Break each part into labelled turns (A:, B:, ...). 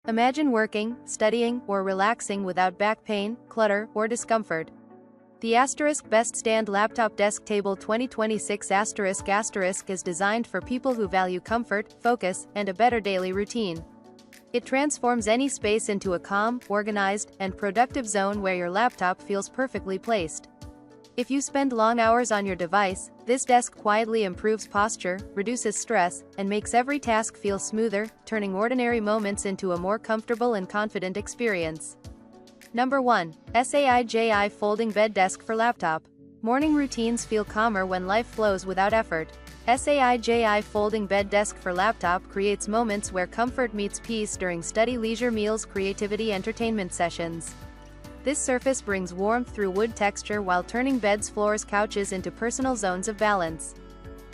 A: Imagine working, studying, or relaxing without back pain, clutter, or discomfort. The Best Stand Laptop Desk Table 2026 is designed for people who value comfort, focus, and a better daily routine. It transforms any space into a calm, organized, and productive zone where your laptop feels perfectly placed. If you spend long hours on your device, this desk quietly improves posture, reduces stress, and makes every task feel smoother, turning ordinary moments into a more comfortable and confident experience. Number 1. SAIJI Folding Bed Desk for Laptop. Morning routines feel calmer when life flows without effort. SAIJI Folding Bed Desk for Laptop creates moments where comfort meets peace during study, leisure, meals, creativity, entertainment sessions. This surface brings warmth through wood texture while turning beds, floors, couches into personal zones of balance.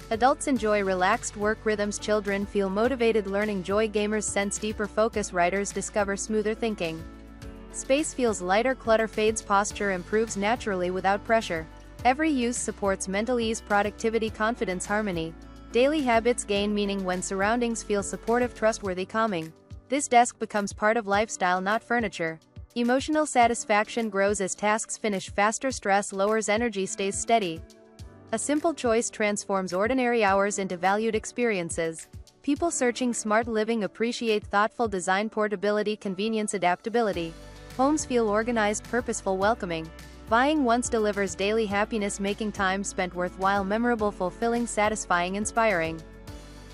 A: Adults enjoy relaxed work rhythms, children feel motivated learning joy, gamers sense deeper focus, writers discover smoother thinking. Space feels lighter, clutter fades, posture improves naturally without pressure. Every use supports mental ease, productivity, confidence, harmony. Daily habits gain meaning when surroundings feel supportive, trustworthy, calming. This desk becomes part of lifestyle, not furniture. Emotional satisfaction grows as tasks finish faster, stress lowers, energy stays steady. A simple choice transforms ordinary hours into valued experiences. People searching smart living appreciate thoughtful design, portability, convenience, adaptability. Homes feel organized, purposeful, welcoming. Buying once delivers daily happiness, making time spent worthwhile, memorable, fulfilling, satisfying, inspiring.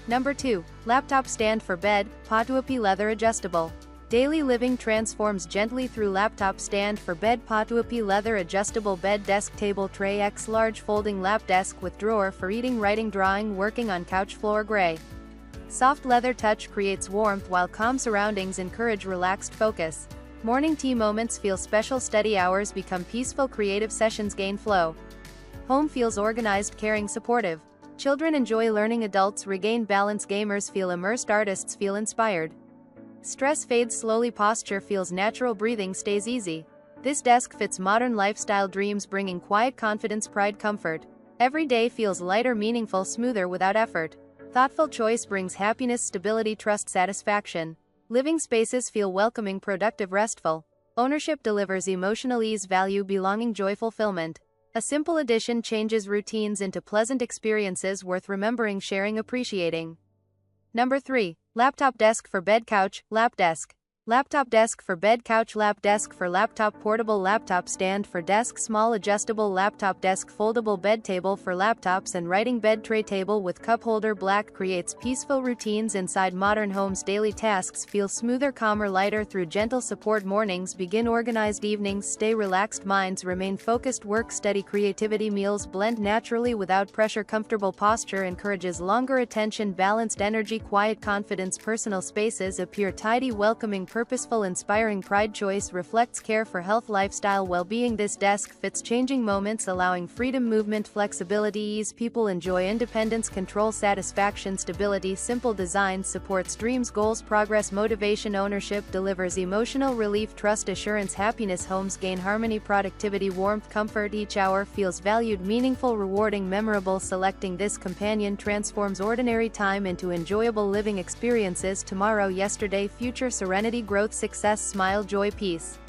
A: Number 2. Laptop Stand for Bed, Potuopy Leather Adjustable. Daily living transforms gently through laptop stand for bed, Potuopy Leather Adjustable Bed Desk Table Tray X Large Folding Lap Desk with drawer for eating, writing, drawing, working on couch floor, gray. Soft leather touch creates warmth while calm surroundings encourage relaxed focus. Morning tea moments feel special, study hours become peaceful, creative sessions gain flow. Home feels organized, caring, supportive. Children enjoy learning, adults regain balance, gamers feel immersed, artists feel inspired. Stress fades slowly, posture feels natural, breathing stays easy. This desk fits modern lifestyle dreams, bringing quiet confidence, pride, comfort. Every day feels lighter, meaningful, smoother without effort. Thoughtful choice brings happiness, stability, trust, satisfaction. Living spaces feel welcoming, productive, restful. Ownership delivers emotional ease, value, belonging, joy, fulfillment. A simple addition changes routines into pleasant experiences worth remembering, sharing, appreciating. Number 3. Laptop Desk for Bed Couch, Lap Desk. Laptop Desk for Bed Couch, Lap Desk for Laptop, Portable Laptop Stand for Desk, Small Adjustable Laptop Desk, Foldable Bed Table for Laptops and Writing Bed Tray Table with Cup Holder. Black creates peaceful routines inside modern homes. Daily tasks feel smoother, calmer, lighter through gentle support. Mornings begin organized, evenings stay relaxed, minds remain focused, work, study, creativity, meals blend naturally without pressure. Comfortable posture encourages longer attention, balanced energy, quiet confidence. Personal spaces appear tidy, welcoming, purposeful, inspiring. Pride choice reflects care for health, lifestyle, well-being. This desk fits changing moments, allowing freedom, movement, flexibility, ease. People enjoy independence, control, satisfaction, stability. Simple design supports dreams, goals, progress, motivation. Ownership delivers emotional relief, trust, assurance, happiness. Homes gain harmony, productivity, warmth, comfort. Each hour feels valued, meaningful, rewarding, memorable. Selecting this companion transforms ordinary time into enjoyable living experiences. Tomorrow, yesterday, future, serenity, growth, success, smile, joy, peace.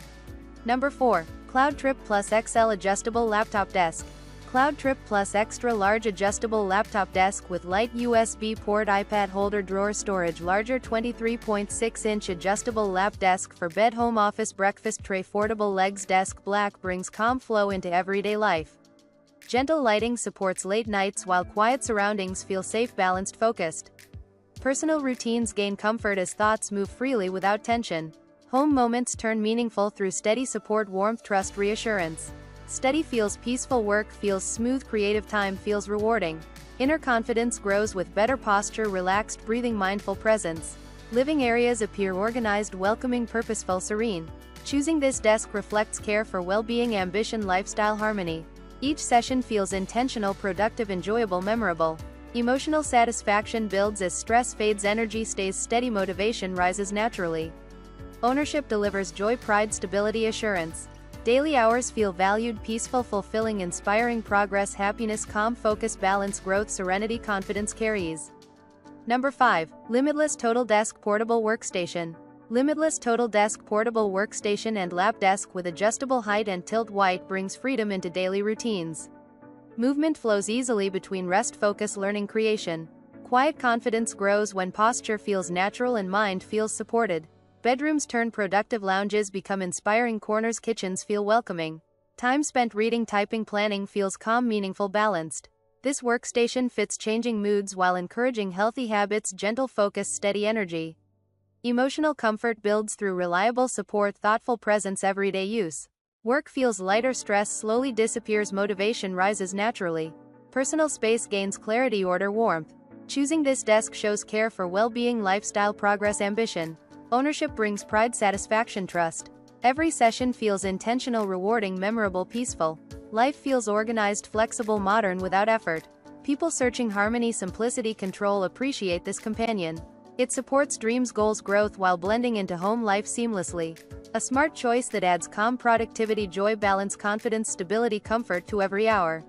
A: Number 4. CloudTrip Plus XL Adjustable Laptop Desk. CloudTrip Plus Extra Large Adjustable Laptop Desk with light USB port, iPad holder, drawer, storage. Larger 23.6-inch adjustable lap desk for bed, home office, breakfast tray, foldable legs. Desk black brings calm flow into everyday life. Gentle lighting supports late nights while quiet surroundings feel safe, balanced, focused. Personal routines gain comfort as thoughts move freely without tension. Home moments turn meaningful through steady support, warmth, trust, reassurance. Study feels peaceful, work feels smooth, creative time feels rewarding. Inner confidence grows with better posture, relaxed breathing, mindful presence. Living areas appear organized, welcoming, purposeful, serene. Choosing this desk reflects care for well-being, ambition, lifestyle, harmony. Each session feels intentional, productive, enjoyable, memorable. Emotional satisfaction builds as stress fades, energy stays steady, motivation rises naturally. Ownership delivers joy, pride, stability, assurance. Daily hours feel valued, peaceful, fulfilling, inspiring, progress, happiness, calm, focus, balance, growth, serenity, confidence, carries. Number 5. Limitless TotalDesk Portable Workstation. Limitless TotalDesk portable workstation and lap desk with adjustable height and tilt white brings freedom into daily routines. Movement flows easily between rest, focus, learning, creation. Quiet confidence grows when posture feels natural and mind feels supported. Bedrooms turn productive, lounges become inspiring corners, kitchens feel welcoming. Time spent reading, typing, planning feels calm, meaningful, balanced. This workstation fits changing moods while encouraging healthy habits, gentle focus, steady energy. Emotional comfort builds through reliable support, thoughtful presence, everyday use. Work feels lighter, stress slowly disappears, motivation rises naturally. Personal space gains clarity, order, warmth. Choosing this desk shows care for well-being, lifestyle, progress, ambition. Ownership brings pride, satisfaction, trust. Every session feels intentional, rewarding, memorable, peaceful. Life feels organized, flexible, modern without effort. People searching harmony, simplicity, control appreciate this companion. It supports dreams, goals, growth while blending into home life seamlessly. A smart choice that adds calm, productivity, joy, balance, confidence, stability, comfort to every hour.